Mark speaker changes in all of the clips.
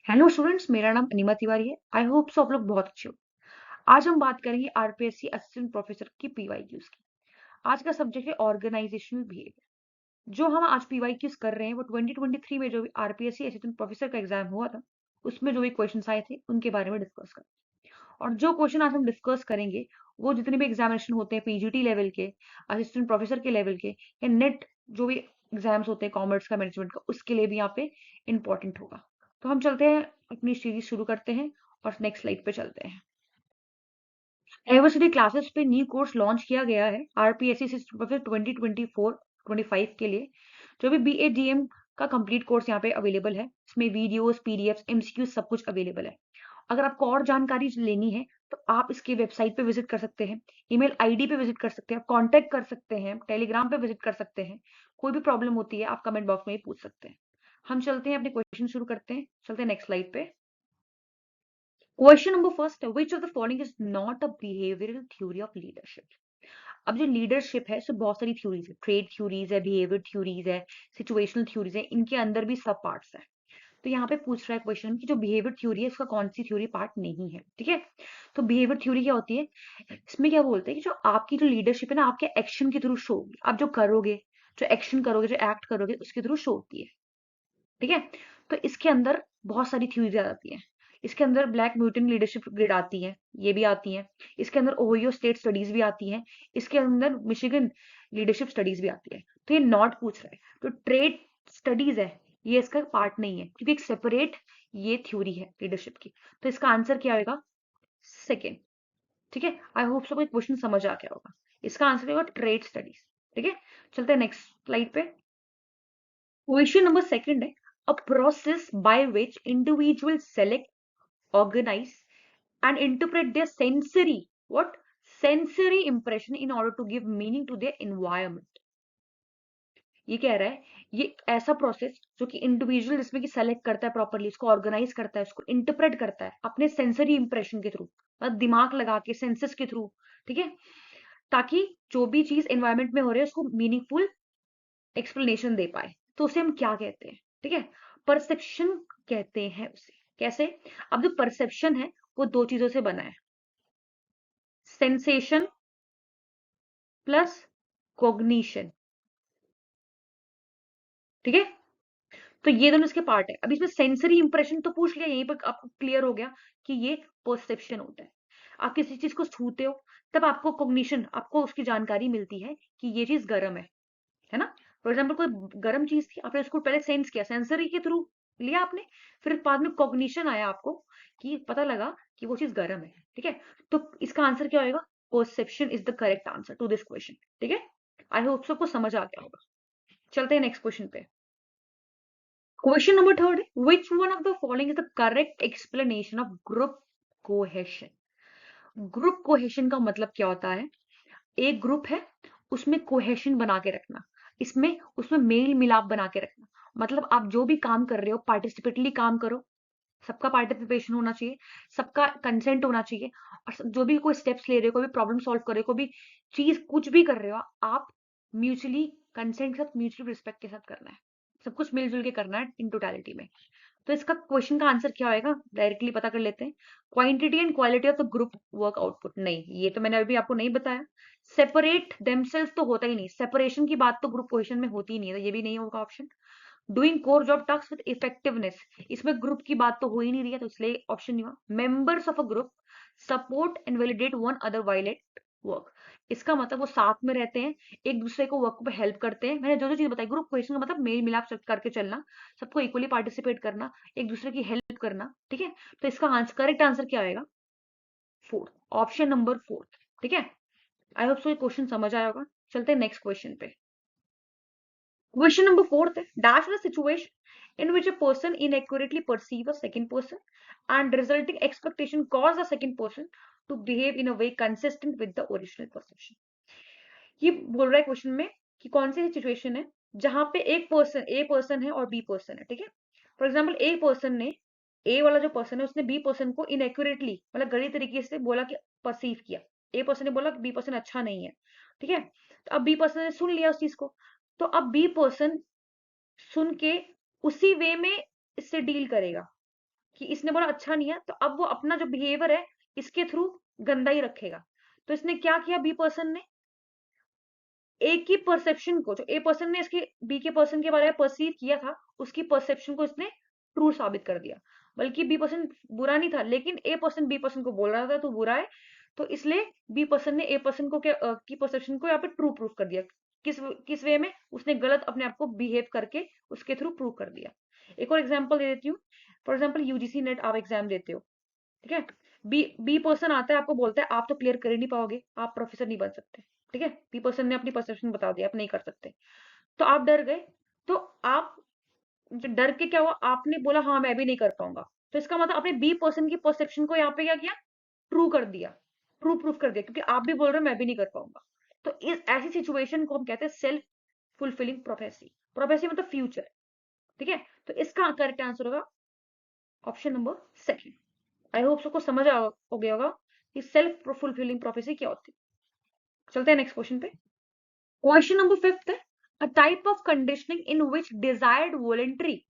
Speaker 1: Hello students, मेरा नाम अनिमा तिवारी है। आई होप सो आप लोग बहुत अच्छे हो। आज हम बात करेंगे आरपीएससी असिस्टेंट प्रोफेसर की पीवाईक्यूज की। आज का सब्जेक्ट है ऑर्गेनाइजेशनल बिहेवियर। जो हम आज पीवाईक्यूज कर रहे हैं वो 2023 में जो भी आरपीएससी असिस्टेंट प्रोफेसर का एग्जाम हुआ था उसमें जो भी क्वेश्चन आए थे उनके बारे में डिस्कस करें। और जो क्वेश्चन आज हम डिस्कस करेंगे वो जितने भी एग्जामिनेशन होते हैं पीजीटी लेवल के, असिस्टेंट प्रोफेसर के लेवल के या नेट जो भी एग्जाम्स होते हैं कॉमर्स का, मैनेजमेंट का, उसके लिए भी यहाँ पे इंपॉर्टेंट होगा। तो हम चलते हैं, अपनी सीरीज शुरू करते हैं और नेक्स्ट स्लाइड पे चलते हैं। यूनिवर्सिटी क्लासेस पे न्यू कोर्स लॉन्च किया गया है आरपीएससी सिस्टम प्रोफेसर 2024-25 के लिए। जो भी बीएडीएम का कंप्लीट कोर्स यहाँ पे अवेलेबल है, इसमें वीडियोस, पीडीएफ, एमसीक्यू सब कुछ अवेलेबल है। अगर आपको और जानकारी लेनी है तो आप इसकी वेबसाइट पे विजिट कर सकते हैं, ईमेल आईडी पे विजिट कर सकते हैं, आप कांटेक्ट कर सकते हैं, टेलीग्राम पे विजिट कर सकते हैं। कोई भी प्रॉब्लम होती है आप कमेंट बॉक्स में ही पूछ सकते हैं। हम चलते हैं, अपने क्वेश्चन शुरू करते हैं। चलते हैं नेक्स्ट स्लाइड पे। Question number first, which of the following is not a behavioural theory of leadership. अब जो लीडरशिप है इसमें बहुत सारी थ्योरीज है, ट्रेड थ्योरीज है, बिहेवियर थ्योरीज है, सिचुएशनल थ्योरीज है, इनके अंदर भी सब पार्ट्स है। तो यहाँ पे पूछ रहा है क्वेश्चन कि जो बिहेवियर थ्योरी है इसका कौन सी थ्योरी पार्ट नहीं है। ठीक है, तो बिहेवियर थ्योरी क्या होती है, इसमें क्या बोलते हैं कि जो आपकी जो लीडरशिप है ना, आपके एक्शन के थ्रू शो होगी। आप जो करोगे, जो एक्शन करोगे, जो एक्ट करोगे, उसके थ्रू शो होती है। ठीक है, तो इसके अंदर बहुत सारी थ्योरीज आ जाती हैं। इसके अंदर ब्लैक म्यूटेंट लीडरशिप ग्रिड आती है, ये भी आती है। इसके अंदर ओहियो स्टेट स्टडीज भी आती है। इसके अंदर मिशिगन लीडरशिप स्टडीज भी आती है। तो ये नॉट पूछ रहा है, तो ट्रेड स्टडीज है, ये इसका पार्ट नहीं है क्योंकि एक सेपरेट ये थ्योरी है लीडरशिप की। तो इसका आंसर क्या आएगा? सेकेंड। ठीक है, आई होप सबको क्वेश्चन समझ आ गया होगा। इसका आंसर होगा ट्रेड स्टडीज। ठीक है, चलते हैं नेक्स्ट स्लाइड पे। क्वेश्चन नंबर सेकंड है, a process by which individuals select, organize and interpret their sensory what sensory impression in order to give meaning to their environment। ये कह रहा है, ये ऐसा प्रोसेस जो कि इंडिविजुअल इसमें की सेलेक्ट करता है, प्रॉपरली इसको ऑर्गेनाइज करता है, उसको इंटरप्रेट करता है अपने सेंसरी इंप्रेशन के थ्रू, मतलब दिमाग लगा के, सेंसेस के थ्रू। ठीक है, ताकि जो भी चीज एनवायरमेंट में हो रही है उसको मीनिंगफुल एक्सप्लेनेशन दे पाए। तो उसे हम क्या कहते हैं? ठीक है, परसेप्शन कहते हैं उसे। कैसे? अब जो परसेप्शन है वो दो चीजों से बना है, सेंसेशन प्लस कॉग्निशन। ठीक है, तो ये दोनों इसके पार्ट है। अब इसमें सेंसरी इंप्रेशन तो पूछ लिया, यहीं पर आपको क्लियर हो गया कि ये परसेप्शन होता है। आप किसी चीज को छूते हो तब आपको कॉग्निशन, आपको उसकी जानकारी मिलती है कि ये चीज गर्म है ना। फॉर एग्जाम्पल कोई गर्म चीज थी, आपने उसको पहले सेंस किया, सेंसरी के थ्रू लिया आपने, फिर बाद में कॉग्निशन आया आपको कि पता लगा कि वो चीज गर्म है। ठीक है, तो इसका आंसर क्या होगा? Perception is the correct answer to this question. ठीक है, आई होप सबको समझ आ गया होगा। चलते हैं नेक्स्ट क्वेश्चन पे। क्वेश्चन नंबर थर्ड है, which one of the following is the correct explanation of group cohesion. Group cohesion का मतलब क्या होता है? एक ग्रुप है, उसमें कोहेशन बना के रखना, इसमें उसमें मेल मिलाप बना के रखना। मतलब आप जो भी काम कर रहे हो पार्टिसिपेटली काम करो, सबका पार्टिसिपेशन होना चाहिए, सबका कंसेंट होना चाहिए। और जो भी कोई स्टेप्स ले रहे हो, कोई भी प्रॉब्लम सॉल्व कर रहे हो, कोई भी चीज कुछ भी कर रहे हो, आप म्यूचुअली कंसेंट के साथ, म्यूचुअली रिस्पेक्ट के साथ करना है। सब कुछ मिलजुल के करना है इन टोटलिटी में। तो इसका क्वेश्चन का आंसर क्या होएगा, डायरेक्टली पता कर लेते हैं। Quantity and quality of the group work output, नहीं ये तो मैंने अभी आपको नहीं बताया। सेपरेट देमसेल्स तो होता ही नहीं, सेपरेशन की बात तो ग्रुप क्वेश्चन में होती ही नहीं है, तो ये भी नहीं होगा option. Doing core job task with effectiveness, इसमें ग्रुप की बात तो हो ही नहीं रही है, तो इसलिए ऑप्शन नहीं हुआ। Members of a group support and validate one other while at work, इसका मतलब वो साथ में रहते हैं, एक दूसरे को वर्क पे हेल्प करते हैं। मैंने जो जो चीज बताई, ग्रुप क्वेश्चन का मतलब मेल मिलाप करके चलना, सबको इक्वली पार्टिसिपेट करना, एक दूसरे की हेल्प करना। ठीक है, तो इसका आंसर, करेक्ट आंसर क्या आएगा? Fourth, option number fourth. ठीक है, आई होप सो ये क्वेश्चन समझ आया होगा। चलते हैं नेक्स्ट क्वेश्चन पे। क्वेश्चन नंबर फोर्थ है, dash the situation in which a person inaccurately perceive a second person and resulting expectation cause the second person to behave in a way consistent with the original perception. ये बोल रहा है question में कि कौन सी situation है जहां पे एक पर्सन, ए पर्सन है और बी पर्सन है। ठीक है, फॉर एग्जाम्पल ए पर्सन ने, ए वाला जो पर्सन है उसने बी पर्सन को इनएक्यूरेटली, मतलब गलत तरीके से बोला कि परसीव किया। ए पर्सन ने बोला कि बी पर्सन अच्छा नहीं है। ठीक है, तो अब बी पर्सन ने सुन लिया उस चीज को, तो अब बी पर्सन सुन के उसी वे में इससे डील करेगा। कि इसने बोला अच्छा नहीं है, तो अब वो अपना जो बिहेवियर है इसके थ्रू गंदा ही रखेगा। तो इसने क्या किया, बी पर्सन ने ए की परसेप्शन को, जो ए पर्सन ने इसके बी के पर्सन के बारे में परसीव किया था, उसकी परसेप्शन को इसने ट्रू साबित कर दिया। बल्कि बी पर्सन बुरा नहीं था, लेकिन ए पर्सन बी पर्सन को बोल रहा था तो बुरा है, तो इसलिए बी पर्सन ने ए पर्सन को की परसेप्शन को यहाँ पे ट्रू प्रूफ कर दिया। किस किस वे में, उसने गलत अपने आप को बिहेव करके उसके थ्रू प्रूव कर दिया। एक और एग्जाम्पल दे देती हूँ। फॉर एग्जाम्पल यूजीसी नेट आप एग्जाम देते हो, ठीक है। बी पर्सन आता है, आपको बोलता है आप तो क्लियर कर ही नहीं पाओगे, आप प्रोफेसर नहीं बन सकते, ठीक है। बी पर्सन ने अपनी परसेप्शन बता दिया, आप नहीं कर सकते। तो आप डर गए, तो आप डर के क्या हुआ, आपने बोला हाँ मैं भी नहीं कर पाऊंगा। तो इसका मतलब आपने बी पर्सन की परसेप्शन को यहाँ पे क्या किया, ट्रू कर दिया, ट्रू प्रूफ कर दिया, क्योंकि आप भी बोल रहे हो मैं भी नहीं कर पाऊंगा। तो इस ऐसी सिचुएशन को हम कहते हैं सेल्फ फुलफिलिंग प्रोफेसी। प्रोफेसी मतलब फ्यूचर, ठीक है। तो इसका करेक्ट आंसर होगा option number second. I hope सबको समझ हो गया होगा कि सेल्फ फुलफिलिंग प्रोफेसी क्या होती है। चलते हैं नेक्स्ट क्वेश्चन पे। क्वेश्चन नंबर फिफ्थ है, a type of conditioning in which desired voluntary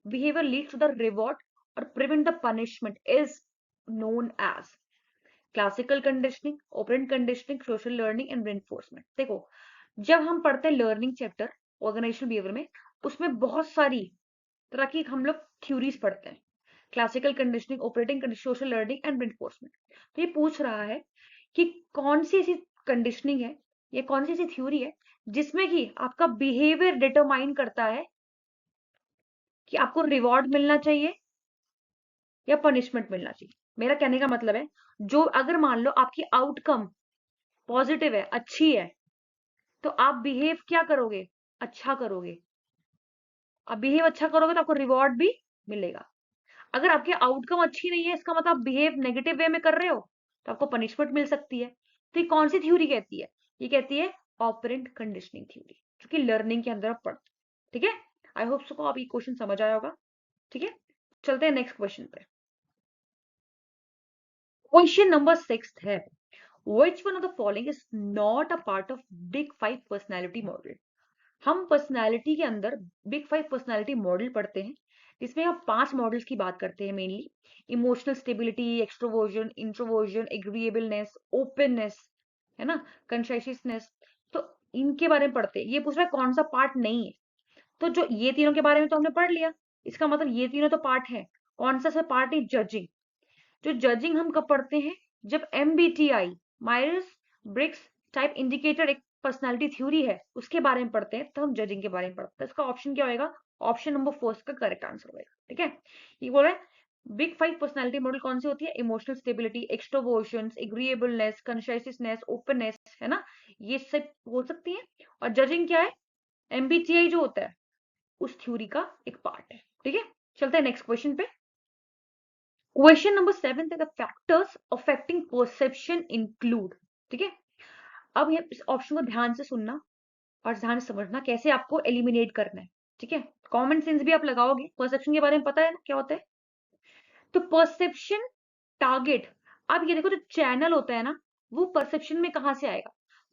Speaker 1: behaviour leads to the reward और prevent the punishment is known as classical conditioning, operant conditioning, social learning and reinforcement. देखो, जब हम पढ़ते हैं learning chapter organisational behaviour में, उसमें बहुत सारी तरह की हम लोग थ्योरीज पढ़ते हैं, classical conditioning, operating conditioning, social learning and reinforcement. तो ये पूछ रहा है कि कौन सी ऐसी कंडीशनिंग है या कौन सी ऐसी थ्योरी है जिसमें कि आपका बिहेवियर डिटरमाइन करता है कि आपको रिवॉर्ड मिलना चाहिए या पनिशमेंट मिलना चाहिए। मेरा कहने का मतलब है, जो अगर मान लो आपकी आउटकम पॉजिटिव है, अच्छी है, तो आप बिहेव क्या करोगे, अच्छा करोगे। आप बिहेव अच्छा करोगे तो आपको रिवॉर्ड भी मिलेगा। अगर आपकी आउटकम अच्छी नहीं है, इसका मतलब आप बिहेव नेगेटिव वे में कर रहे हो, तो आपको पनिशमेंट मिल सकती है। तो ये कौन सी थ्योरी कहती है, ये कहती है ऑपरेंट कंडीशनिंग थ्योरी, जो कि लर्निंग के अंदर आप पढ़ते, ठीक है। आई होप सो को आप ये क्वेश्चन समझ आया होगा, ठीक है। चलते हैं नेक्स्ट क्वेश्चन पे। क्वेश्चन नंबर 6 है, which one of the following is not a part of big 5 personality model। हम पर्सनालिटी के अंदर बिग 5 पर्सनालिटी मॉडल पढ़ते हैं, जिसमें हम 5 मॉडल्स की बात करते हैं mainly. Emotional stability, extroversion, introversion, agreeableness, openness, है ना, कंशाइसनेस। तो इनके बारे में पढ़ते हैं। ये पूछ रहा है कौन सा पार्ट नहीं है, तो जो ये तीनों के बारे में तो हमने पढ़ लिया, इसका मतलब ये तीनों तो पार्ट है। कौन सा पार्ट है, जजिंग। जो जजिंग हम कब पढ़ते हैं, जब MBTI, Myers Briggs type indicator एक पर्सनालिटी थ्योरी है, उसके बारे में पढ़ते हैं, तो हम जजिंग के बारे में पढ़ते हैं। इसका ऑप्शन क्या होगा, ऑप्शन नंबर 4 का करेक्ट आंसर होगा, ठीक है। ये बोल रहा है बिग 5 पर्सनालिटी मॉडल कौन सी होती है, emotional stability, extroversion, agreeableness, consciousness, openness, है ना, ये सब हो सकती है। और जजिंग क्या है, MBTI जो होता है उस थ्योरी का एक पार्ट है, ठीक है। चलते हैं नेक्स्ट क्वेश्चन पे। क्वेश्चन नंबर 7 है, the factors affecting perception include, ठीक है। अब ये इस ऑप्शन को ध्यान से सुनना और ध्यान से समझना कैसे आपको एलिमिनेट करना है, ठीक है। कॉमन सेंस भी आप लगाओगे, परसेप्शन के बारे में पता है ना क्या होता है। तो परसेप्शन टारगेट, अब ये देखो जो चैनल होता है ना, वो परसेप्शन में कहां से आएगा,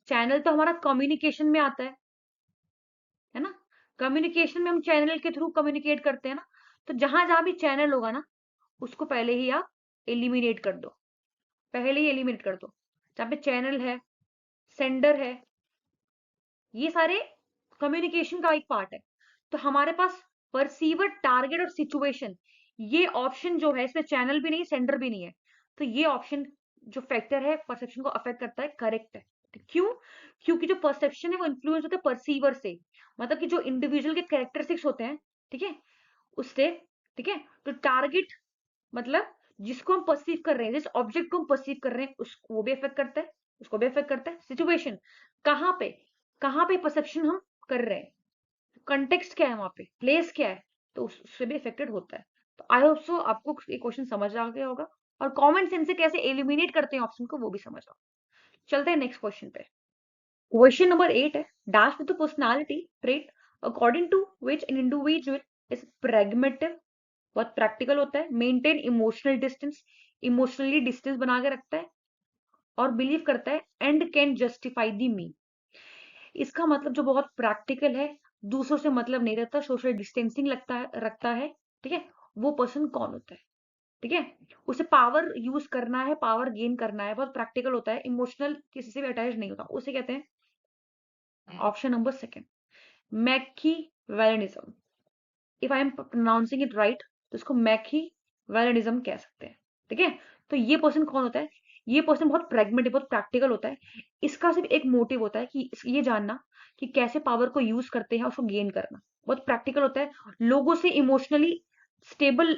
Speaker 1: चैनल तो हमारा कम्युनिकेशन में आता है ना। कम्युनिकेशन में हम चैनल के थ्रू कम्युनिकेट करते हैं ना। तो जहां जहां भी चैनल होगा ना, उसको पहले ही आप एलिमिनेट कर दो, पहले ही एलिमिनेट कर दो। जहाँ पे चैनल है, सेंडर है, ये सारे कम्युनिकेशन का एक पार्ट है। तो हमारे पास परसीवर, टारगेट और सिचुएशन, ये ऑप्शन जो है इसमें चैनल भी नहीं, सेंडर भी नहीं है। तो ये ऑप्शन जो फैक्टर है परसेप्शन को अफेक्ट करता है, करेक्ट है। क्यों, क्योंकि जो परसेप्शन है वो इन्फ्लुएंस होता है परसीवर से, मतलब कि जो इंडिविजुअल के कैरेक्टरिस्टिक्स होते हैं, ठीक है, उससे, ठीक है। तो टारगेट मतलब जिसको हम परसीव कर रहे हैं, जिस ऑब्जेक्ट को हम परसीव कर रहे हैं, उसको वो भी इफेक्ट करता है, उसको भी इफेक्ट करता है। सिचुएशन, कहाँ पे, कहाँ पे परसेप्शन हम कर रहे हैं, कंटेक्स्ट क्या है, वहां पे प्लेस क्या है, तो उससे भी इफेक्टेड होता है। तो आई होप सो आपको ये क्वेश्चन समझ आ गया होगा, और कॉमन सेंस से कैसे एलिमिनेट करते हैं ऑप्शन को वो भी समझ आओ। चलते हैं नेक्स्ट क्वेश्चन पे। क्वेश्चन नंबर 8 है, dash with the personality trait according to which an individual is pragmatic, बहुत प्रैक्टिकल होता है, maintain emotional distance, emotionally distance बना के रखता है, और बिलीव करता है and can justify the me. इसका मतलब जो बहुत प्रैक्टिकल है, दूसरों से मतलब नहीं रहता, सोशल डिस्टेंसिंग लगता है, रखता है, ठीक है, वो पर्सन कौन होता है। ठीक है, उसे पावर यूज करना है, पावर गेन करना है, बहुत प्रैक्टिकल होता है, इमोशनल किसी से भी अटैच नहीं होता, उसे कहते हैं option number second, Machiavellianism. If I am pronouncing it right तो इसको मैकीवेलिनिज्म कह सकते हैं। ठीक है, तो ये पर्सन कौन होता है? ये पर्सन बहुत प्रेगमेटिक, बहुत प्रैक्टिकल होता है। इसका सिर्फ एक मोटिव होता है कि ये जानना कि कैसे पावर को यूज करते हैं, उसको गेन करना। बहुत प्रैक्टिकल होता है, लोगों से इमोशनली स्टेबल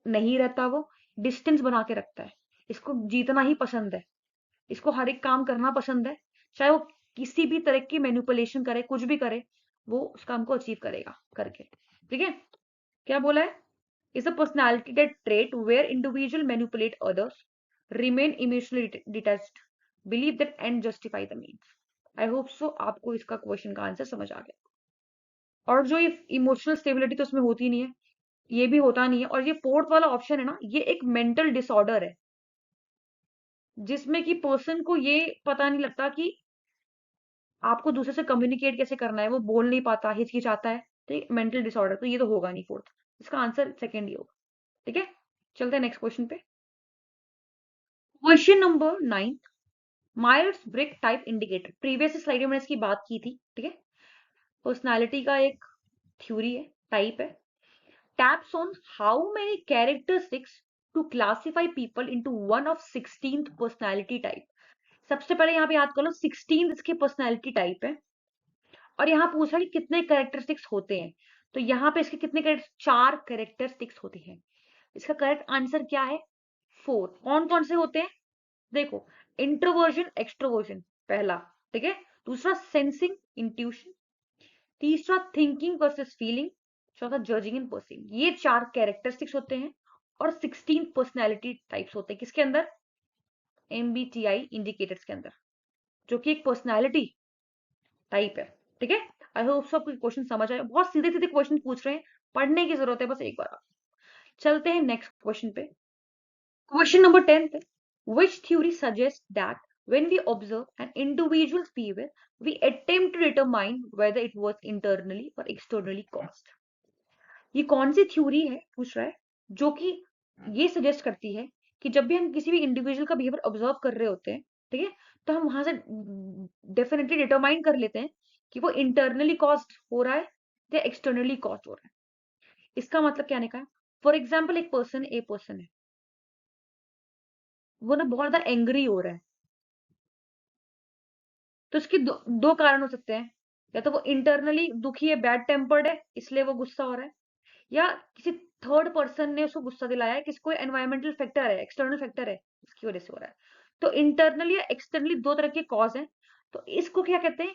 Speaker 1: नहीं रहता, वो डिस्टेंस बना के रखता है। इसको जीतना ही पसंद है, इसको हर एक काम करना पसंद है, चाहे वो किसी भी तरह की मैनिपुलेशन करे, कुछ भी करे, वो उस काम को अचीव करेगा करके। ठीक है, क्या बोला है? Is a personality that trait where individual manipulate others, remain emotionally detached, believe that and justify the means. I hope so आपको इसका क्वेश्चन का आंसर समझ आ गया। और जो ये इमोशनल स्टेबिलिटी तो उसमें होती नहीं है, ये भी होता नहीं है। और ये फोर्थ वाला ऑप्शन है ना, ये एक मेंटल डिसऑर्डर है, जिसमें कि पर्सन को ये पता नहीं लगता कि आपको दूसरे से कम्युनिकेट कैसे करना है, वो बोल नहीं पाता, हिचकिचाता है। तो ये मेंटल डिसऑर्डर, तो ये तो होगा नहीं फोर्थ, इसका आंसर सेकंड ही होगा। ठीक है, चलते हैं नेक्स्ट क्वेश्चन पे। Question number 9, Myers Briggs type indicator. Previous slide में मैंने इसकी बात की थी। ठीक है, पर्सनालिटी का एक थ्योरी है, टाइप है। Taps on how many characteristics to classify people into one of 16th personality type. सबसे पहले यहाँ पे याद कर लो 16 इसकी पर्सनालिटी टाइप है, और यहाँ पूछा कि कितने कैरेक्टरिस्टिक्स होते हैं। तो यहाँ पे इसके कितने चार कैरेक्टरिस्टिक्स होते हैं। इसका करेक्ट आंसर क्या है? 4। कौन कौन से होते हैं? देखो, इंट्रोवर्जन एक्सट्रोवर्जन पहला, ठीक है, दूसरा सेंसिंग इंट्यूशन, तीसरा थिंकिंग वर्सेस फीलिंग, चौथा जजिंग एंड पर्सीविंग। ये चार कैरेक्टरिस्टिक्स होते हैं और 16 पर्सनैलिटी टाइप्स होते हैं किसके अंदर? एमबीटीआई इंडिकेटर्स के अंदर, जो कि एक पर्सनैलिटी टाइप है। ठीक है, आई होप सबको क्वेश्चन समझ आए। बहुत सीधे सीधे क्वेश्चन पूछ रहे हैं, पढ़ने की जरूरत है बस एक बार आप। चलते हैं नेक्स्ट क्वेश्चन पे। क्वेश्चन नंबर 10 है, which theory suggests that when we observe an individual's behavior we attempt to determine whether it was internally or externally caused। ये कौन सी थ्योरी है पूछ रहा है, जो कि ये सजेस्ट करती है कि जब भी हम किसी भी इंडिविजुअल का बिहेवियर ऑब्जर्व कर रहे होते हैं, ठीक है, तो हम वहां से डेफिनेटली डिटरमाइन कर लेते हैं कि वो इंटरनली कॉज्ड हो रहा है या एक्सटर्नली कॉज्ड हो रहा है। इसका मतलब क्या निकला? फॉर एग्जाम्पल, एक पर्सन, ए पर्सन है, वो ना बहुत ज्यादा एंग्री हो रहा है, तो इसके दो कारण हो सकते हैं। या तो वो इंटरनली दुखी है, बैड टेम्पर्ड है, इसलिए वो गुस्सा हो रहा है, या किसी थर्ड पर्सन ने उसको गुस्सा दिलाया है, किसी कोई एनवायरमेंटल फैक्टर है, एक्सटर्नल फैक्टर है, इसकी वजह से हो रहा है। तो इंटरनली या एक्सटर्नली दो तरह के कॉज हैं। तो इसको क्या कहते हैं?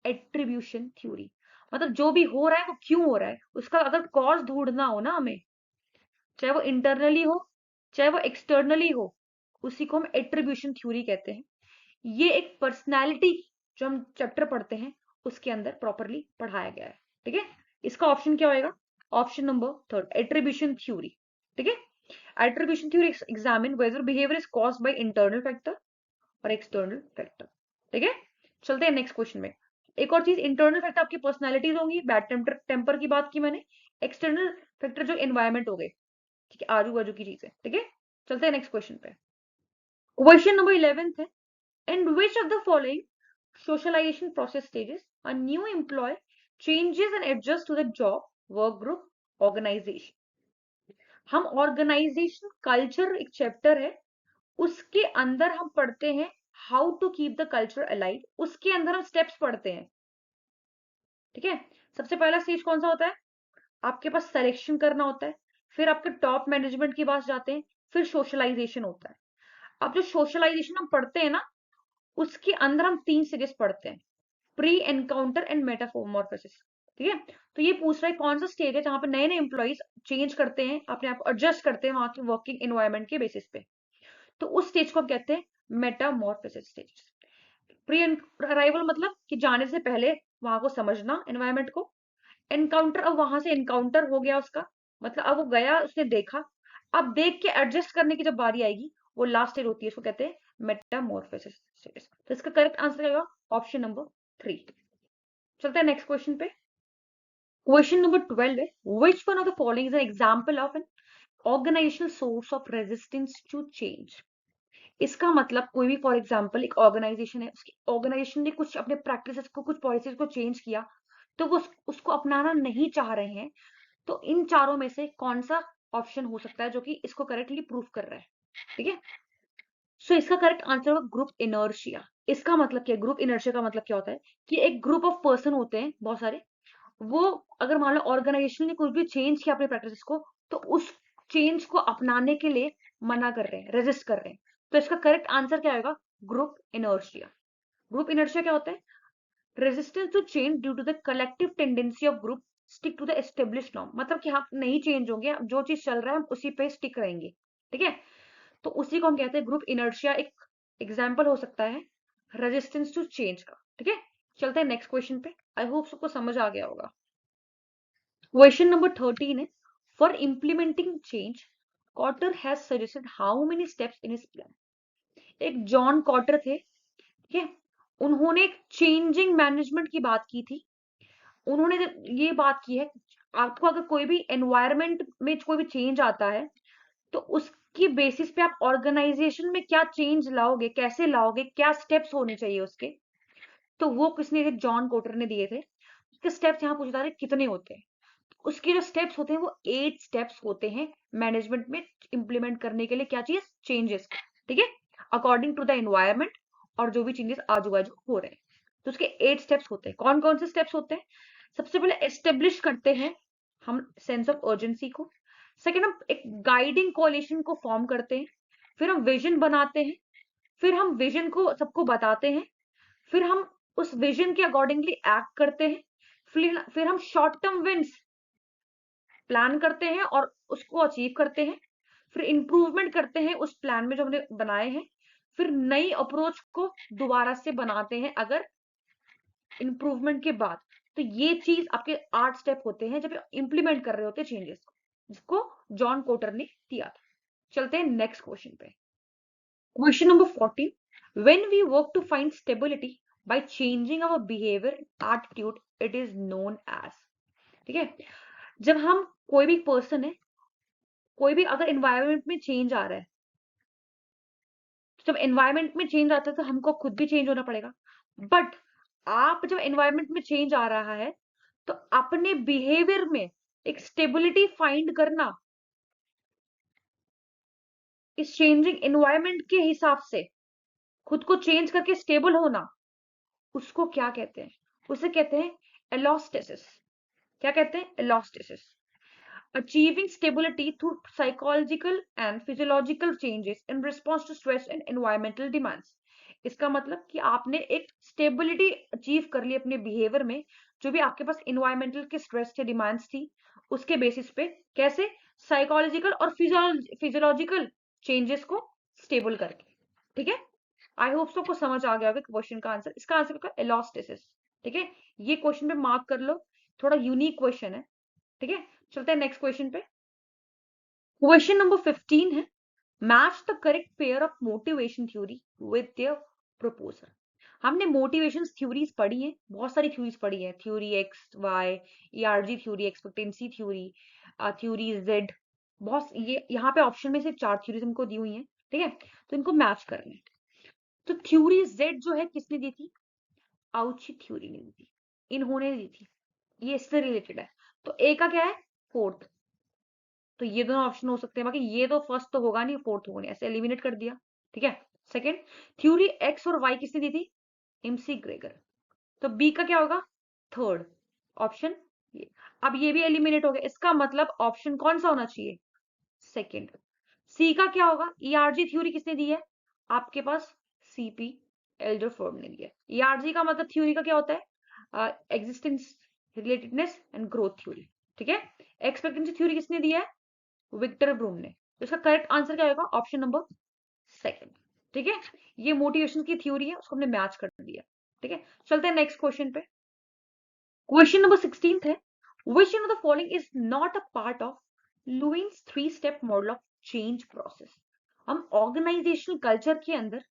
Speaker 1: Attribution theory. मतलब जो भी हो रहा है वो क्यों हो रहा है, उसका अगर कॉज ढूंढना हो ना हमें, चाहे वो इंटरनली हो चाहे वो एक्सटर्नली हो, उसी को हम एट्रीब्यूशन थ्योरी कहते हैं। ये एक पर्सनैलिटी जो हम चैप्टर पढ़ते हैं उसके अंदर प्रॉपरली पढ़ाया गया है। ठीक है, इसका ऑप्शन क्या होएगा? Option number third, attribution theory. ठीक है, attribution theory examine whether behaviour is caused by internal factor और एक्सटर्नल फैक्टर। ठीक है, चलते हैं नेक्स्ट क्वेश्चन में। एक और चीज, इंटरनल फैक्टर आपकी पर्सनैलिटीज होंगी, बैड टेम्पर की बात की मैंने। एक्सटर्नल फैक्टर जो एनवायरमेंट हो गए, ठीक है, आजू बाजू की चीजें। ठीक है, चलते हैं नेक्स्ट क्वेश्चन पे। क्वेश्चन नंबर 11 है, in which of the following socialization process stages a new employee changes and adjusts to the job, work group, organization। हम ऑर्गेनाइजेशन कल्चर एक चैप्टर है, उसके अंदर हम पढ़ते हैं how to keep the culture alive. उसके अंदर हम स्टेप्स पढ़ते हैं। ठीक है, सबसे पहला स्टेज कौन सा होता है? आपके पास सिलेक्शन करना होता है, फिर आपके टॉप मैनेजमेंट के पास जाते हैं, फिर सोशलाइजेशन होता है। अब जो सोशलाइजेशन हम पढ़ते हैं ना, उसके अंदर हम 3 स्टेजेस पढ़ते हैं, प्री एनकाउंटर एंड मेटामॉर्फोसिस। ठीक है, तो ये पूछ रहा है कौन सा स्टेज है जहां पे नए नए एम्प्लॉइज चेंज करते हैं, अपने आप को एडजस्ट करते हैं वहां के वर्किंग एनवायरनमेंट के बेसिस पे। तो उस स्टेज को हम कहते हैं मेटामॉर्फोसिस स्टेज। प्री अराइवल मतलब कि जाने से पहले वहां को समझना एनवायरनमेंट को। एनकाउंटर, अब वहां से एनकाउंटर हो गया उसका, मतलब अब वो गया, उसने देखा, अब देख के एडजस्ट करने की जब बारी आएगी, वो लास्ट स्टेज होती है, उसको कहते हैं मेटामॉर्फोसिस स्टेज। तो इसका करेक्ट आंसर होगा ऑप्शन नंबर 3। चलते हैं नेक्स्ट क्वेश्चन पे। क्वेश्चन नंबर 12 है, which one of the following is an example of an organizational source of resistance to change. इसका मतलब कोई भी फॉर एग्जांपल एक ऑर्गेनाइजेशन है, उसकी ऑर्गेनाइजेशन ने कुछ अपने प्रैक्टिसेस को, कुछ पॉलिसीज को चेंज किया, तो वो उसको अपनाना नहीं चाह रहे हैं। तो इन चारों में से कौन सा ऑप्शन हो सकता है जो कि इसको करेक्टली प्रूव कर रहा है? ठीक है, सो इसका करेक्ट आंसर होगा ग्रुप इनर्शिया। इसका मतलब क्या? ग्रुप इनर्शिया का मतलब क्या होता है कि एक ग्रुप ऑफ पर्सन होते हैं बहुत सारे, वो अगर मान लो ऑर्गेनाइजेशन ने कुछ भी चेंज किया अपने प्रैक्टिस को, तो उस चेंज को अपनाने के लिए मना कर रहे हैं, रेजिस्ट कर रहे हैं। तो इसका करेक्ट आंसर क्या आएगा? Group inertia. ग्रुप इनर्शिया क्या होता है? Resistance to change due to the collective tendency of group stick to the established norm. मतलब कि हम नहीं चेंज होंगे, जो चीज चल रहा है हम उसी पे स्टिक रहेंगे। ठीक है, तो उसी को हम कहते हैं ग्रुप इनर्शिया। एक एग्जाम्पल हो सकता है रेजिस्टेंस टू चेंज का। ठीक है, चलते हैं नेक्स्ट क्वेश्चन पे। आई होप सबको समझ आ गया होगा। क्वेश्चन नंबर 13 है, for implementing change Kotter has suggested how many steps in his plan. एक जॉन कॉटर थे, ठीक है, उन्होंने एक चेंजिंग मैनेजमेंट की बात की थी। उन्होंने ये बात की है, आपको अगर कोई भी एनवायरमेंट में कोई भी चेंज आता है, तो उसकी बेसिस पे आप ऑर्गेनाइजेशन में क्या चेंज लाओगे, कैसे लाओगे, क्या स्टेप्स होने चाहिए उसके। तो वो किसने दिए? जॉन कोटर ने दिए थे। उसके स्टेप्स यहाँ पूछे जा रहे कितने होते हैं। उसके जो स्टेप्स होते हैं वो 8 स्टेप्स होते हैं मैनेजमेंट में इंप्लीमेंट करने के लिए। क्या चीज? चेंजेस। ठीक है, अकॉर्डिंग टू द एनवायरमेंट और जो भी चेंजेस आजू बाजू हो रहे हैं। तो उसके 8 स्टेप्स होते हैं। कौन कौन से स्टेप्स होते हैं? सबसे पहले एस्टेब्लिश करते हैं हम सेंस ऑफ अर्जेंसी को। सेकेंड, हम एक गाइडिंग कोalition को फॉर्म करते हैं। फिर हम विजन बनाते हैं। फिर हम विजन को सबको बताते हैं। फिर हम उस विजन के अकॉर्डिंगली एक्ट करते हैं। फिर हम शॉर्ट टर्म विन्स प्लान करते हैं और उसको अचीव करते हैं। फिर इंप्रूवमेंट करते हैं उस प्लान में जो हमने बनाए हैं। फिर नई अप्रोच को दोबारा से बनाते हैं अगर इंप्रूवमेंट के बाद। तो ये चीज आपके 8 स्टेप होते हैं जब इंप्लीमेंट कर रहे होते हैं चेंजेस को, जिसको जॉन कोटर ने दिया था। चलते हैं नेक्स्ट क्वेश्चन पे। Question number 14, when we work to find stability by changing our behaviour attitude it is known as. ठीक है, जब हम कोई भी पर्सन है, कोई भी अगर एनवायरनमेंट में चेंज आ रहा है, जब एनवायरनमेंट में चेंज आता है तो हमको खुद भी चेंज होना पड़ेगा। बट आप जब एनवायरनमेंट में चेंज आ रहा है, तो अपने बिहेवियर में एक स्टेबिलिटी फाइंड करना, इस चेंजिंग एनवायरनमेंट के हिसाब से खुद को चेंज करके स्टेबल होना, उसको क्या कहते हैं? उसे कहते हैं एलोस्टेसिस। क्या कहते हैं? एलोस्टेसिस। Achieving stability through psychological and physiological changes in response to stress and environmental demands। इसका मतलब कि आपने एक स्टेबिलिटी अचीव कर ली अपने बिहेवियर में, जो भी आपके पास इन्वायरमेंटल के स्ट्रेस के डिमांड्स थी उसके बेसिस पे। कैसे? साइकोलॉजिकल और फिजियोलॉजिकल चेंजेस को स्टेबल करके। ठीक है, आई होप सबको समझ आ गया होगा क्वेश्चन का आंसर। इसका आंसर होगा एलोस्टेसिस। ठीक है, ये क्वेश्चन पे मार्क कर लो, थोड़ा यूनिक क्वेश्चन है। ठीक है, चलते हैं नेक्स्ट क्वेश्चन पे। क्वेश्चन नंबर 15 है, match the correct pair of motivation theory with their proposal. हमने मोटिवेशन थ्योरीज पढ़ी है, बहुत सारी थ्योरीज पढ़ी है, theory X Y, ERG theory, expectancy theory, theory Z. बहुत ये यहाँ पे ऑप्शन में सिर्फ 4 थ्योरीज हमको दी हुई हैं। ठीक है, तो इनको मैच करना है। तो थ्योरी जेड जो है किसने दी थी? आउची थ्योरी ने दी थी, इन्होंने दी थी। ये इससे रिलेटेड है। तो ए का क्या है? फोर्थ। तो ये दोनों ऑप्शन हो सकते हैं, बाकी ये तो फर्स्ट तो होगा नहीं, फोर्थ होगा नहीं, ऐसे एलिमिनेट कर दिया। ठीक है, सेकंड, थ्योरी एक्स और वाई किसने दी थी? MC Gregor. तो बी का क्या होगा? थर्ड ऑप्शन ये। अब ये भी एलिमिनेट हो गया, इसका मतलब ऑप्शन कौन सा होना चाहिए? सेकंड। सी का क्या होगा? ईआरजी थ्योरी किसने दी है आपके पास? सीपी एल्डरफोर्ड ने दिया। ईआरजी का मतलब थ्योरी का क्या होता है? Existence, relatedness and growth theory. ठीक है, एक्सपेक्टेंसी थ्योरी किसने दिया है? विक्टर ब्रूम ने। तो इसका करेक्ट आंसर क्या होगा? Option number second. ठीक है, ये मोटिवेशन की थ्योरी है, उसको हमने मैच कर दिया। ठीक है, चलते हैं नेक्स्ट क्वेश्चन पे। क्वेश्चन नंबर 16 है, which one of the following is not a part of Lewis 3 step model of change process. हम ऑर्गेनाइजेशनल कल्चर के अंदर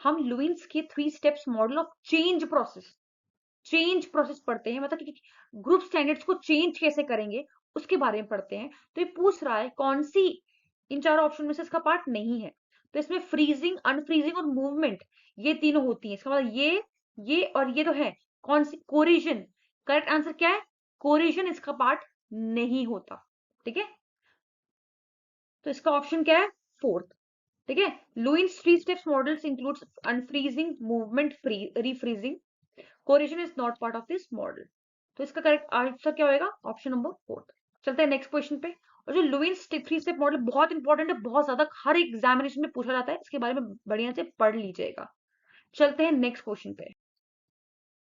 Speaker 1: हम लुईस के 3 steps model of change process पढ़ते हैं, मतलब कि ग्रुप स्टैंडर्ड्स को चेंज कैसे करेंगे उसके बारे में पढ़ते हैं। तो ये पूछ रहा है कौन सी इन चारों ऑप्शन में से इसका पार्ट नहीं है। तो इसमें फ्रीजिंग, अनफ्रीजिंग और मूवमेंट ये तीनों होती है। इसका मतलब ये और ये तो है। कौन सी? कोरिजन। करेक्ट आंसर क्या है? कोरिजन इसका पार्ट नहीं होता। ठीक है, तो इसका ऑप्शन क्या है? फोर्थ। ठीक है, Lewis three steps models includes unfreezing, movement, refreezing. Coercion is not part of this model. तो इसका करेक्ट आंसर क्या होगा? Option number fourth. चलते हैं नेक्स्ट क्वेश्चन पे। और जो लुईस थ्री स्टेप मॉडल बहुत इंपॉर्टेंट है, बहुत ज्यादा हर एग्जामिनेशन में पूछा जाता है, इसके बारे में बढ़िया से पढ़ लीजिएगा। चलते हैं नेक्स्ट क्वेश्चन पे।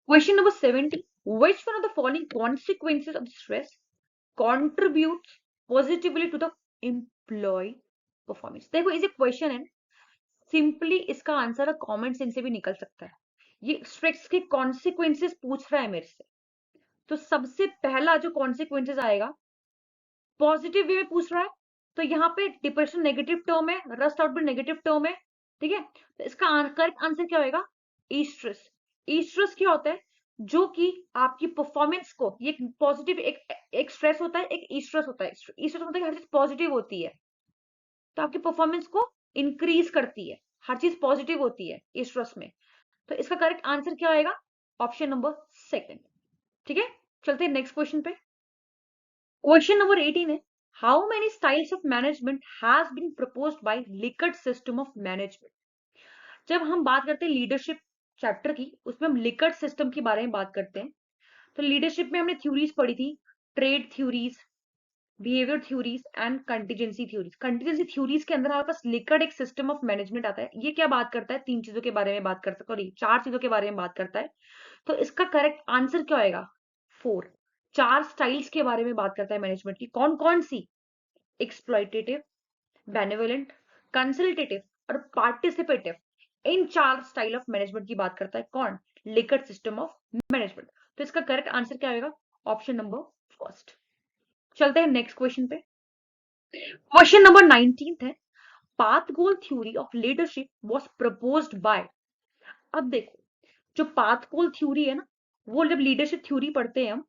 Speaker 1: Question number 70, which one of the following consequences of stress contributes positively to the employee performance? देखो ये जो क्वेश्चन है, सिंपली इसका आंसर कॉमन सेंस से भी निकल सकता है। ये स्ट्रेस के कॉन्सिक्वेंसेस पूछ रहा है मेरे से, तो सबसे पहला जो कॉन्सिक्वेंसेस आएगा पॉजिटिव वे में पूछ रहा है, तो यहाँ पे डिप्रेशन नेगेटिव टर्म है, रस्ट आउट भी नेगेटिव टर्म है। ठीक है, तो इसका करेक्ट आंसर क्या होगा? ईस्ट्रेस। ईस्ट्रेस क्या होता है? जो कि आपकी परफॉर्मेंस को, ये पॉजिटिव, एक स्ट्रेस होता है, एक ईस्ट्रेस होता है। ईस्ट्रेस मतलब हर चीज पॉजिटिव होती है, तो आपकी परफॉर्मेंस को इंक्रीज करती है। हर चीज पॉजिटिव होती है ईस्ट्रेस में। तो इसका करेक्ट आंसर क्या होगा? Option number second. ठीक है, चलते हैं नेक्स्ट क्वेश्चन पे। क्वेश्चन नंबर 18 है, how many styles of management has been proposed by Likert system of management? जब हम बात करते हैं लीडरशिप चैप्टर की, उसमें हम लिकर्ट सिस्टम के बारे में बात करते हैं। तो लीडरशिप में हमने थ्योरीज पढ़ी थी, trade theories, behaviour theories and contingency theories. Contingency theories के अंदर हमारे पास लिकर्ट एक सिस्टम ऑफ मैनेजमेंट आता है। ये क्या बात करता है? तीन चीजों के बारे में बात करता है, सॉरी चार चीजों के बारे में बात करता है। तो इसका करेक्ट आंसर क्या होगा? फोर। चार स्टाइल्स के बारे में बात करता है मैनेजमेंट की। कौन कौन सी? एक्सप्लॉइटेटिव, बेनेवोलेंट, कंसल्टेटिव और पार्टिसिपेटिव। इन चार स्टाइल ऑफ मैनेजमेंट की बात करता है कौन? Likert system of management. तो इसका करेक्ट आंसर क्या होगा? Option number first. चलते हैं नेक्स्ट क्वेश्चन पे। क्वेश्चन नंबर 19 है, path goal theory of leadership was proposed by. अब देखो, जो पाथ गोल थ्योरी है ना, वो जब लीडरशिप थ्योरी पढ़ते हैं हम,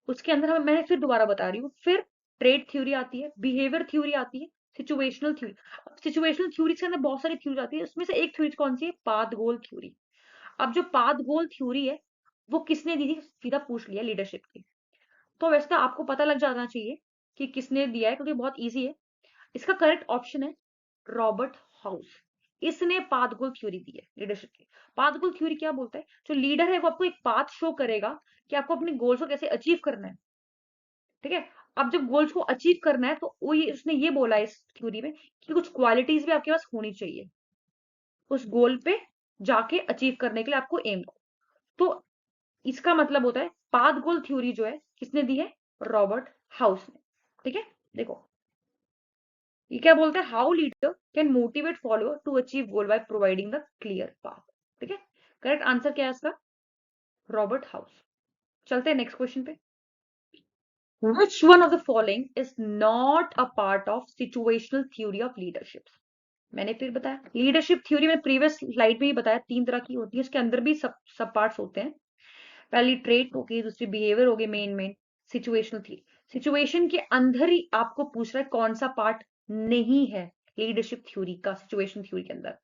Speaker 1: उसके अंदर हम, मैं फिर दोबारा बता रही हूँ, फिर ट्रेड थ्योरी आती है, बिहेवियर थ्योरी आती है, सिचुएशनल थ्योरी। सिचुएशनल थ्योरी के अंदर बहुत सारी थ्योरी आती है, उसमें से एक थ्योरी कौन सी है? पाथ गोल थ्योरी। अब जो पाथ गोल थ्योरी है, वो किसने दी थी? सीधा पूछ लिया, लीडरशिप की। तो वैसे तो आपको पता लग जाना चाहिए कि किसने दिया है, क्योंकि बहुत ईजी है। इसका करेक्ट ऑप्शन है रॉबर्ट हाउस। इसने पाथ गोल थ्योरी दी है लीडरशिप की। पाथ गोल थ्योरी क्या बोलता है? जो लीडर है वो आपको एक पाथ शो करेगा कि आपको अपने गोल्स को कैसे अचीव करना है। ठीक है, अब जब गोल्स को अचीव करना है, तो वो ये उसने ये बोला है इस थ्योरी में कि कुछ क्वालिटीज भी आपके पास होनी चाहिए उस गोल पे जाके अचीव करने के लिए, आपको एम को। तो इसका मतलब होता है पाथ गोल थ्योरी जो है किसने दी है? रॉबर्ट हाउस ने। ठीक है, देखो ये क्या बोलता है? How leader can motivate follower to achieve goal by providing the clear path. ठीक है, करेक्ट आंसर क्या है इसका? Robert House. चलते हैं नेक्स्ट क्वेश्चन पे। Which one of the following is not a part of situational theory of leadership? मैंने फिर बताया, लीडरशिप थ्योरी में प्रीवियस स्लाइड में ही बताया, तीन तरह की होती है, इसके अंदर भी सब पार्ट्स होते हैं। पहली ट्रेट होगी, दूसरी बिहेवियर होगी, मेन सिचुएशनल थ्योरी। सिचुएशन के अंदर ही आपको पूछ रहा है कौन सा पार्ट नहीं है लीडरशिप थ्योरी का सिचुएशन थ्योरी के अंदर।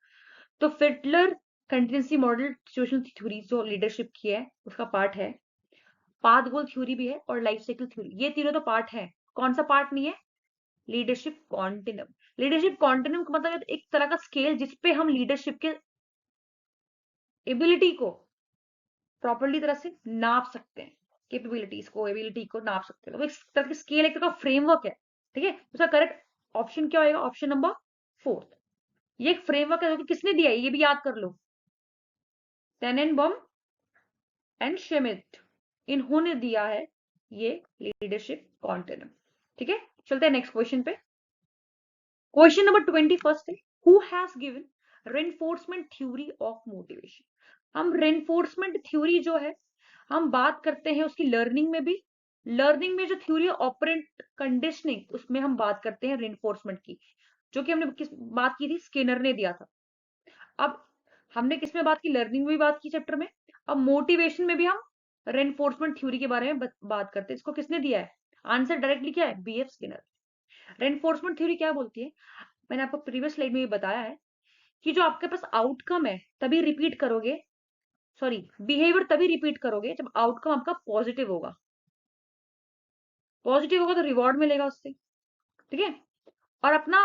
Speaker 1: तो फिटलर कंटिजेंसी मॉडल सिचुएशनल थ्योरी जो लीडरशिप की है उसका पार्ट है। पाथ गोल थ्योरी भी है और लाइफ साइकिल थ्योरी, ये तीनों तो पार्ट है। कौन सा पार्ट नहीं है? Leadership continuum. लीडरशिप कॉन्टिनम का मतलब एक तरह का स्केल जिसपे हम लीडरशिप के एबिलिटी को प्रॉपरली तरह से नाप सकते हैं, कैपेबिलिटीज को, एबिलिटी को नाप सकते हैं। तो एक तरह की स्केल, एक तरह का फ्रेमवर्क है। ठीक है, उसका करेक्ट ऑप्शन क्या होगा? Option number fourth. ये एक फ्रेमवर्क है जो कि किसने दिया है, ये भी याद कर लो, टेनेनबॉम एंड शेमिट, इन्होंने दिया है ये लीडरशिप कॉन्टिनम। ठीक है, चलते हैं नेक्स्ट क्वेश्चन पे। क्वेश्चन नंबर 21 है, who has given reinforcement theory of motivation? हम रेनफोर्समेंट थ्योरी जो है हम बात करते हैं उसकी लर्निंग में भी। लर्निंग में जो थ्योरी ऑपरेंट कंडीशनिंग, उसमें हम बात करते हैं रेनफोर्समेंट की, जो कि हमने किस बात की थी? स्किनर ने दिया था। अब हमने किस में बात की? लर्निंग में भी बात की चैप्टर में। अब मोटिवेशन में भी हम रेनफोर्समेंट थ्योरी के बारे में बात करते हैं। इसको किसने दिया है? आंसर डायरेक्टली क्या है? BF Skinner. रेनफोर्समेंट थ्योरी क्या बोलती है, मैंने आपको प्रीवियस स्लाइड में भी बताया है कि जो आपके पास आउटकम है तभी रिपीट करोगे, सॉरी बिहेवियर तभी रिपीट करोगे जब आउटकम आपका पॉजिटिव होगा। पॉजिटिव होगा तो रिवॉर्ड मिलेगा उससे, ठीक है। और अपना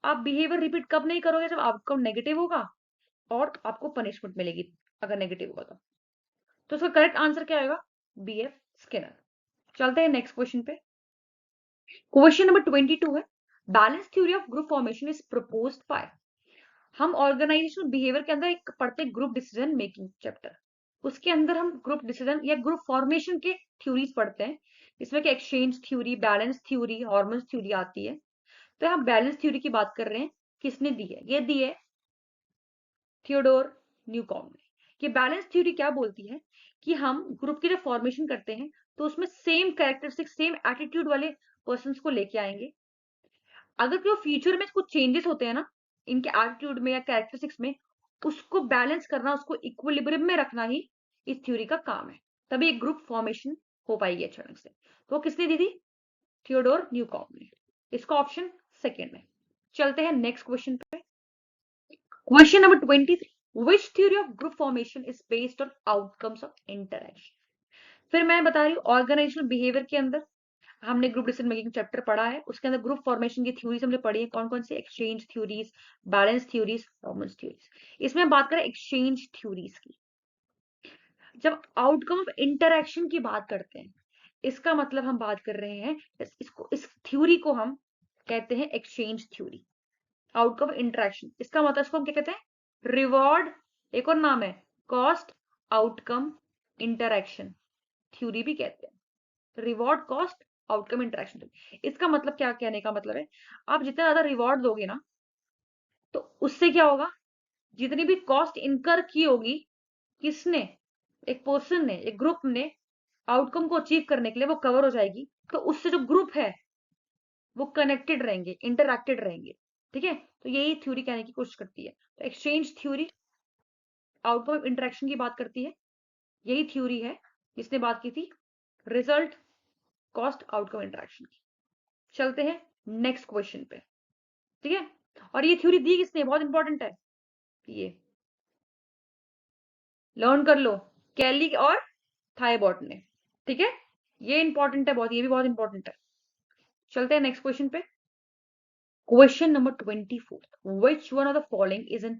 Speaker 1: आप बिहेवियर रिपीट कब नहीं करोगे, जब आउटकम नेगेटिव होगा और आपको पनिशमेंट मिलेगी अगर नेगेटिव होगा तो उसका करेक्ट आंसर क्या आएगा, BF स्किनर। चलते हैं नेक्स्ट क्वेश्चन पे। क्वेश्चन नंबर 22 है, balance theory of group formation is proposed by. हम ऑर्गेनाइजेशनल बिहेवियर के अंदर एक पढ़ते ग्रुप डिसीजन मेकिंग चैप्टर, उसके अंदर हम ग्रुप डिसीजन या ग्रुप फॉर्मेशन के थ्योरीज पढ़ते हैं, इसमें कि exchange theory, balance theory, hormones theory आती है। तो हम बैलेंस थ्योरी की बात कर रहे हैं, किसने दी है, ये दी है थियोडोर न्यूकॉम्ब ने। ये बैलेंस थ्योरी क्या बोलती है कि हम ग्रुप की जब फॉर्मेशन करते हैं तो उसमें सेम कैरेक्टरिस्टिक, सेम एटीट्यूड वाले पर्सन को लेके आएंगे। अगर कोई फ्यूचर में कुछ चेंजेस होते हैं ना इनके एटीट्यूड में या कैरेक्टरिस्टिक्स में, उसको बैलेंस करना, उसको इक्विलिब्रियम में रखना ही इस थ्योरी का काम है, तभी एक ग्रुप फॉर्मेशन हो पाएगी अच्छे ढंग से। तो किसने दी थी, थियोडोर न्यूकॉम्ब ने। इसका ऑप्शन सेकेंड है। चलते हैं नेक्स्ट क्वेश्चन पे। Question number 23, which theory of group formation is based on outcomes of interaction। फिर मैं बता रही हूँ ऑर्गेनाइजेशनल बिहेवियर के अंदर हमने ग्रुप डिसीजन मेकिंग चैप्टर पढ़ा है, उसके अंदर ग्रुप फॉर्मेशन की थ्योरीज हमने पढ़ी है, कौन कौन सी, exchange theories, balance theories, hormones theories. इसमें हम बात करें एक्सचेंज थ्योरीज की। जब आउटकम ऑफ इंटरैक्शन की बात करते हैं, इसका मतलब हम बात कर रहे हैं इसको, इस थ्योरी को हम कहते हैं एक्सचेंज थ्योरी। आउटकम इंटरेक्शन, इसका मतलब इसको हम क्या कहते हैं, रिवॉर्ड, एक और नाम है कॉस्ट आउटकम इंटरेक्शन थ्योरी भी कहते हैं। रिवॉर्ड कॉस्ट आउटकम इंटरेक्शन, इसका मतलब क्या, कहने का मतलब है आप जितना ज्यादा रिवॉर्ड दोगे ना तो उससे क्या होगा, जितनी भी कॉस्ट इनकर की होगी, किसने, एक पर्सन ने, एक ग्रुप ने आउटकम को अचीव करने के लिए, वो कवर हो जाएगी। तो उससे जो ग्रुप है वो कनेक्टेड रहेंगे, इंटरैक्टेड रहेंगे, ठीक है। तो यही थ्योरी कहने की कोशिश करती है। तो exchange theory outcome of interaction की बात करती है, यही थ्योरी है जिसने बात की थी रिजल्ट कॉस्ट आउटकम इंटरेक्शन की। चलते हैं नेक्स्ट क्वेश्चन पे, ठीक है। और ये थ्योरी दी किसने, बहुत इंपॉर्टेंट है, ये लर्न कर लो, कैली और थाइबॉट ने, ठीक है। ये इंपॉर्टेंट है बहुत, ये भी बहुत इंपॉर्टेंट है। चलते हैं नेक्स्ट क्वेश्चन पे। Question number 24, which one of the following is an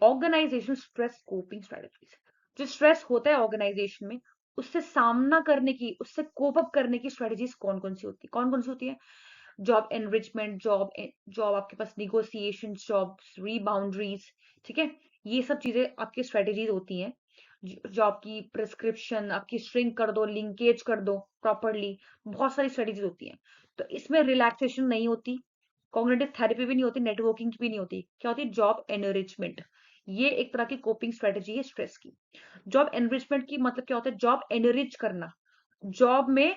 Speaker 1: organizational stress coping strategies। जो स्ट्रेस होता है ऑर्गेनाइजेशन में, उससे सामना करने की, उससे कोप अप करने की स्ट्रेटजीज कौन कौन सी होती है, कौन कौन सी होती है, जॉब एनरिचमेंट, जॉब आपके पास निगोसिएशन, जॉब रीबाउंड्रीज, ठीक है। ये सब चीजें आपकी स्ट्रेटेजीज होती हैं। जॉब की प्रिस्क्रिप्शन आपकी श्रिंक कर दो, लिंकेज कर दो प्रॉपरली, बहुत सारी स्ट्रेटेजीज होती हैं। तो इसमें रिलैक्सेशन नहीं होती, कॉग्निटिव थेरेपी भी नहीं होती, नेटवर्किंग भी नहीं होती, क्या होती है, जॉब एनरिचमेंट। ये एक तरह की कोपिंग स्ट्रेटेजी है स्ट्रेस की। जॉब एनरिचमेंट की मतलब क्या होता है, जॉब एनरिच करना, जॉब में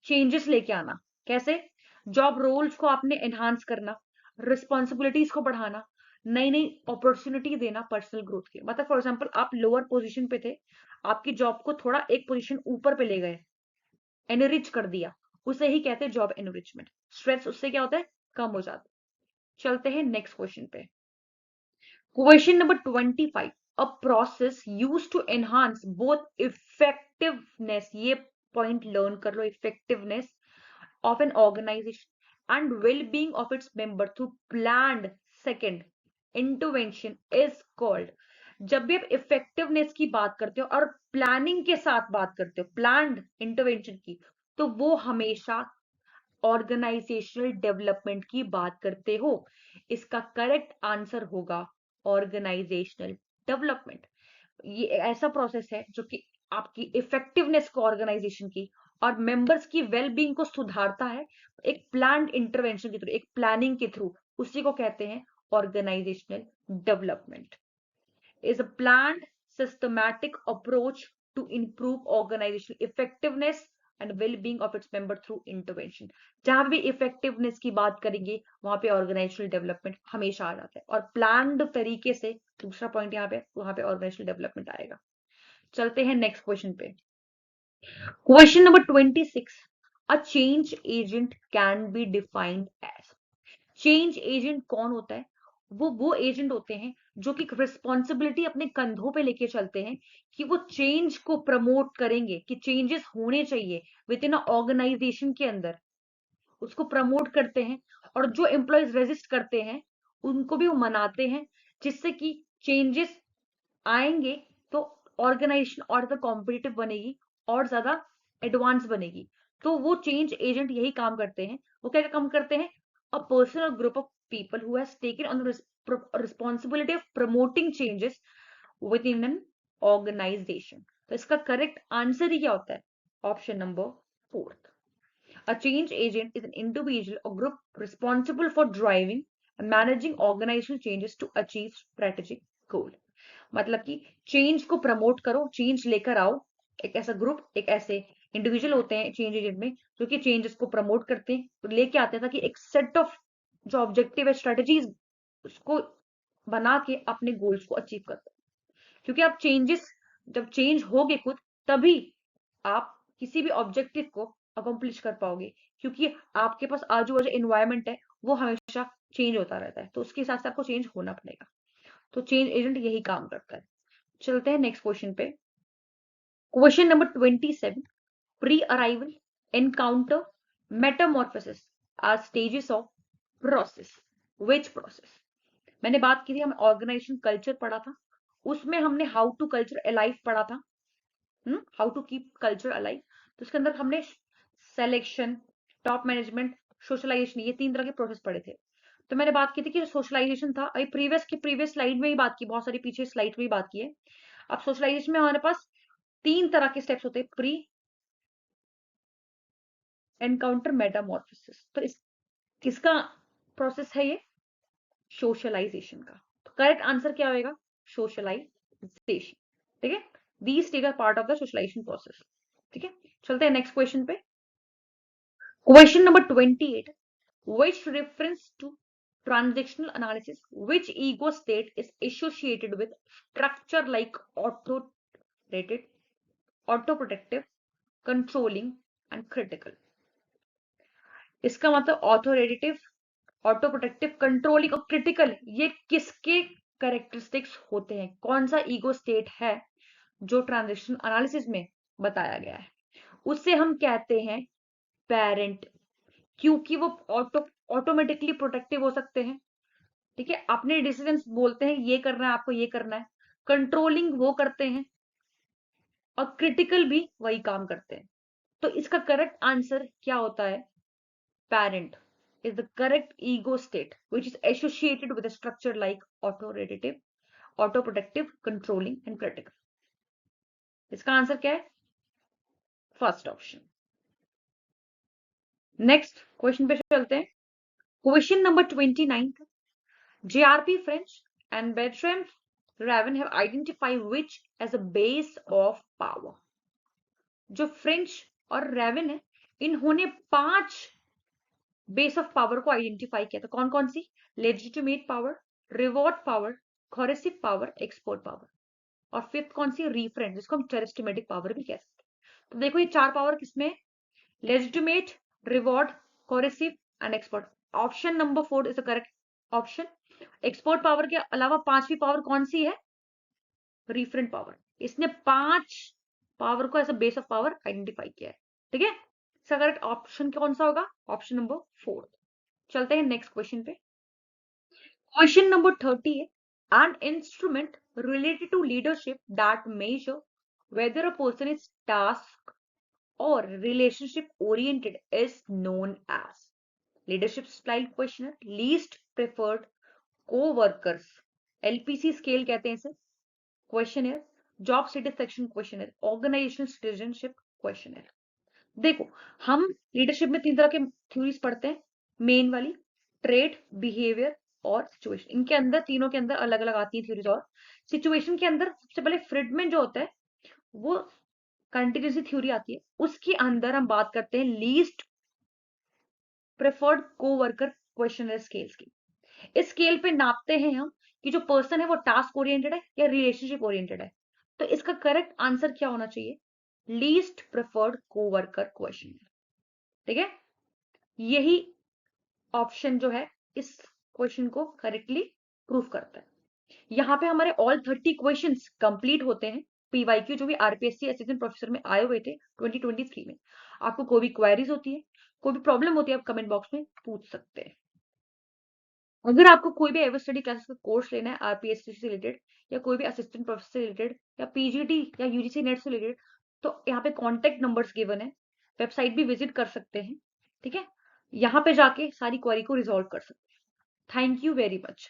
Speaker 1: चेंजेस लेके आना, कैसे, जॉब रोल्स को आपने एनहांस करना, रिस्पॉन्सिबिलिटीज को बढ़ाना, नई नई अपॉर्चुनिटी देना पर्सनल ग्रोथ के। मतलब फॉर एग्जांपल आप लोअर पोजीशन पे थे, आपकी जॉब को थोड़ा एक पोजीशन ऊपर पे ले गए, एनरिच कर दिया, उसे ही कहते हैं जॉब एनरिचमेंट। स्ट्रेस उससे क्या होता है, कम हो जाता है। चलते हैं नेक्स्ट क्वेश्चन पे। Question number 25, a process used to enhance both effectiveness, ये पॉइंट लर्न कर लो, effectiveness of an organization and well-being of its member through planned second intervention is called। जब भी आप इफेक्टिवनेस की बात करते हो और प्लानिंग के साथ बात करते हो, प्लान्ड इंटरवेंशन की, तो वो हमेशा ऑर्गेनाइजेशनल डेवलपमेंट की बात करते हो। इसका करेक्ट आंसर होगा ऑर्गेनाइजेशनल डेवलपमेंट। ये ऐसा प्रोसेस है जो कि आपकी इफेक्टिवनेस को, ऑर्गेनाइजेशन की और मेंबर्स की वेलबींग को सुधारता है, एक प्लान्ड इंटरवेंशन के थ्रू, एक प्लानिंग के थ्रू, उसी को कहते हैं organizational development. Is a planned systematic approach to improve organizational effectiveness and wellbeing of its member through intervention. जहां भी इफेक्टिवनेस की बात करेंगे वहां पे ऑर्गेनाइजेशनल डेवलपमेंट हमेशा आ जाता है, और प्लान्ड तरीके से, दूसरा पॉइंट यहाँ पे, वहां पे ऑर्गेनाइजेशनल डेवलपमेंट आएगा। चलते हैं नेक्स्ट क्वेश्चन पे। Question number 26, a change agent can be defined as, change agent कौन होता है? वो एजेंट होते हैं जो कि रिस्पॉन्सिबिलिटी अपने कंधों पे लेके चलते हैं कि वो चेंज को प्रमोट करेंगे, कि चेंजेस होने चाहिए विद इन ऑर्गेनाइजेशन के अंदर, उसको प्रमोट करते हैं। और जो एम्प्लॉयज रेजिस्ट करते हैं उनको भी वो मनाते हैं, जिससे कि चेंजेस आएंगे तो ऑर्गेनाइजेशन और ज्यादा कॉम्पिटिटिव बनेगी और ज्यादा एडवांस बनेगी। तो वो चेंज एजेंट यही काम करते हैं। वो क्या क्या काम करते हैं? अ पर्सन और group of people who has taken on responsibility of promoting changes within an organization. तो इसका करेक्ट आंसर ही क्या होता है? Option number fourth. A change agent is an individual or group responsible for driving and managing organizational changes to achieve strategic goal। मतलब कि change को promote करो, चेंज लेकर आओ। एक ऐसा ग्रुप, एक ऐसे इंडिविजुअल होते हैं चेंज एजेंट में, जो कि चेंजेस को प्रमोट करते हैं, तो लेके आते हैं ताकि एक सेट ऑफ जो ऑब्जेक्टिव है, स्ट्रेटजीज, उसको बना के अपने गोल्स को अचीव करते हैं। क्योंकि आप चेंजेस, जब चेंज होगे खुद, तभी आप किसी भी ऑब्जेक्टिव को अकम्प्लिश कर पाओगे। क्योंकि आपके पास आजू बाजू एनवायरमेंट है, वो हमेशा चेंज होता रहता है, तो उसके हिसाब से आपको चेंज होना पड़ेगा। तो चेंज एजेंट यही काम करता है। चलते हैं नेक्स्ट क्वेश्चन पे। Question number 27। Pre arrival, encounter, metamorphosis are stages of process. Which process? मैंने बात की थी, हम ऑर्गेनाइजेशन कल्चर पढ़ा था, उसमें हमने हाउ टू कल्चर अलाइव पढ़ा था। How to keep culture alive. तो इसके अंदर हमने सेलेक्शन, टॉप मैनेजमेंट, सोशलाइजेशन, ये 3 तरह के प्रोसेस पढ़े थे। तो मैंने बात की थी कि सोशलाइजेशन था, अभी प्रीवियस स्लाइड में ही बात की, बहुत सारी पीछे स्लाइड में ही बात की है। अब सोशलाइजेशन में हमारे पास 3 तरह के स्टेप्स होते हैं, प्री, एनकाउंटर, मेटामॉर्फोसिस। तो इस किसका प्रोसेस है ये? सोशलाइजेशन का। तो करेक्ट आंसर क्या होगा? सोशलाइजेशन। ठीक है, these stage are part of the socialization process. ठीक है, चलते हैं नेक्स्ट क्वेश्चन पे। Question number 28। Which reference to transactional analysis, which ego state is associated with structure like auto-rated, auto-protective, controlling and critical? इसका मतलब authoritative, auto protective, controlling और critical, ये किसके कैरेक्टरिस्टिक्स होते हैं? कौन सा ईगो स्टेट है जो ट्रांजेक्शन एनालिसिस में बताया गया है? उससे हम कहते हैं पेरेंट, क्योंकि वो ऑटोमेटिकली प्रोटेक्टिव हो सकते हैं। ठीक है, अपने डिसीजन बोलते हैं ये करना है, आपको ये करना है। कंट्रोलिंग वो करते हैं, और क्रिटिकल भी वही काम करते हैं। तो इसका करेक्ट आंसर क्या होता है? Parent is the correct ego state which is associated with a structure like authoritative, autoprotective, controlling and critical। इसका आंसर क्या है? First option. नेक्स्ट क्वेश्चन पे चलते हैं। Question number 29। JRP French and Bertrand Raven have identified which as a base of power। जो French और Raven है, इन्होंने 5 बेस ऑफ पावर को आइडेंटिफाई किया था। कौन कौन सी? Legitimate power, reward power, coercive power, export power. और फिफ्थ कौन सी? रिफरेंट, जिसको हम टेरिस्टिमेटिक पावर भी कह सकते हैं। तो देखो ये 4 पावर किसमें? Legitimate, reward, coercive and expert. Option number 4 is the correct option. Expert power के अलावा 5वीं पावर कौन सी है? Referent power. इसने 5 पावर को as a base of power identify किया है। ठीक है, इसका करेक्ट ऑप्शन कौन सा होगा? Option number 4। चलते हैं नेक्स्ट क्वेश्चन पे। क्वेश्चन नंबर 30 है, an instrument related to leadership that measure whether a person is task or relationship oriented is known as। leadership style questionnaire, least preferred co-workers, LPC scale कहते हैं इसे, questionnaire, job satisfaction questionnaire, organizational citizenship questionnaire. देखो, हम leadership में 3 तरह के theories पढ़ते हैं। मेन वाली ट्रेड, बिहेवियर और सिचुएशन, इनके अंदर, तीनों के अंदर अलग अलग आती है थ्योरीज। और सिचुएशन के अंदर सबसे पहले फ्रिडमैन जो होता है, वो कंटिन्यूसी थ्योरी आती है। उसके अंदर हम बात करते हैं least preferred coworker questionnaire scales की। इस स्केल पे नापते हैं हम कि जो पर्सन है वो टास्क ओरिएंटेड है या रिलेशनशिप ओरिएंटेड है। तो इसका करेक्ट आंसर क्या होना चाहिए? Least preferred co-worker question. ठीक है, यही ऑप्शन जो है इस क्वेश्चन को करेक्टली प्रूफ करता है। यहाँ पे हमारे ऑल 30 क्वेश्चंस कंप्लीट होते हैं, पीवाईक्यू जो भी आरपीएससी असिस्टेंट प्रोफेसर में आए हुए थे 2023 में। आपको कोई भी क्वेरीज होती है, कोई भी प्रॉब्लम होती है, आप कमेंट बॉक्स में पूछ सकते हैं। अगर आपको कोई भी एवर स्टडी क्लासेस का कोर्स लेना है आरपीएससी से रिलेटेड, या कोई भी असिस्टेंट प्रोफेसर से रिलेटेड, या पीजीटी या यूजीसी नेट से रिलेटेड, तो यहाँ पे कॉन्टेक्ट नंबर्स गिवन है, वेबसाइट भी विजिट कर सकते हैं। ठीक है, यहाँ पे जाके सारी क्वेरी को रिजॉल्व कर सकते हैं। Thank you very much.